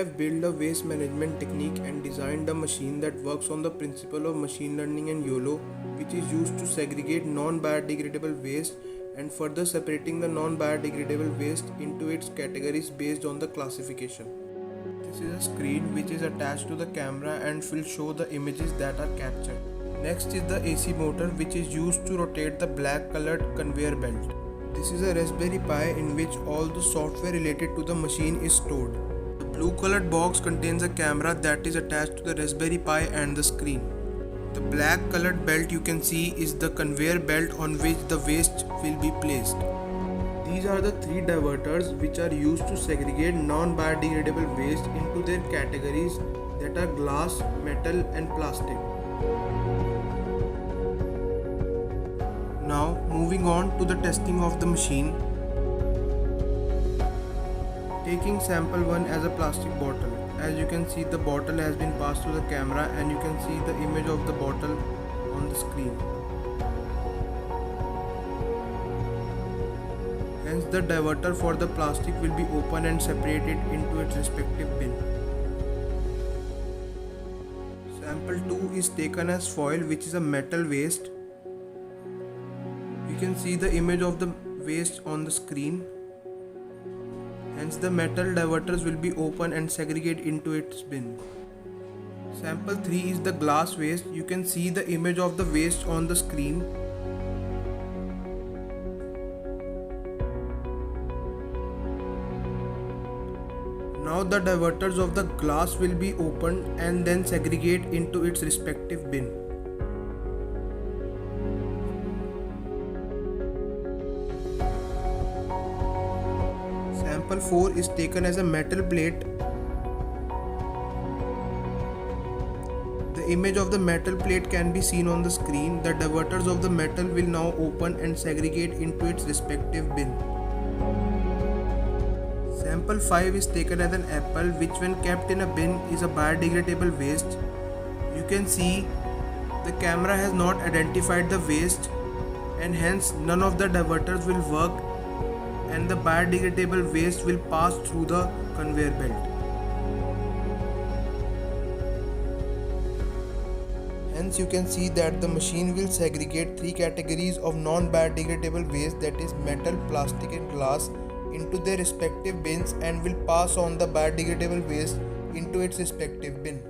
have built a waste management technique and designed a machine that works on the principle of machine learning and YOLO, which is used to segregate non-biodegradable waste and further separating the non-biodegradable waste into its categories based on the classification. This is a screen which is attached to the camera and will show the images that are captured. Next is the AC motor, which is used to rotate the black colored conveyor belt. This is a Raspberry Pi in which all the software related to the machine is stored. The blue colored box contains a camera that is attached to the Raspberry Pi and the screen. The black colored belt you can see is the conveyor belt on which the waste will be placed. These are the three diverters which are used to segregate non-biodegradable waste into their categories that are glass, metal and plastic. Now moving on to the testing of the machine. Taking sample 1 as a plastic bottle. As you can see, the bottle has been passed to the camera and you can see the image of the bottle on the screen. Hence the diverter for the plastic will be open and separated into its respective bin. Sample 2 is taken as foil, which is a metal waste. You can see the image of the waste on the screen. Hence the metal diverters will be open and segregate into its bin. Sample 3 is the glass waste. You can see the image of the waste on the screen. Now the diverters of the glass will be opened and then segregate into its respective bin. Sample 4 is taken as a metal plate. The image of the metal plate can be seen on the screen. The diverters of the metal will now open and segregate into its respective bin. Sample 5 is taken as an apple, which when kept in a bin is a biodegradable waste. You can see the camera has not identified the waste and hence none of the diverters will work and the biodegradable waste will pass through the conveyor belt. Hence you can see that the machine will segregate three categories of non-biodegradable waste, that is metal, plastic and glass, into their respective bins and will pass on the biodegradable waste into its respective bin.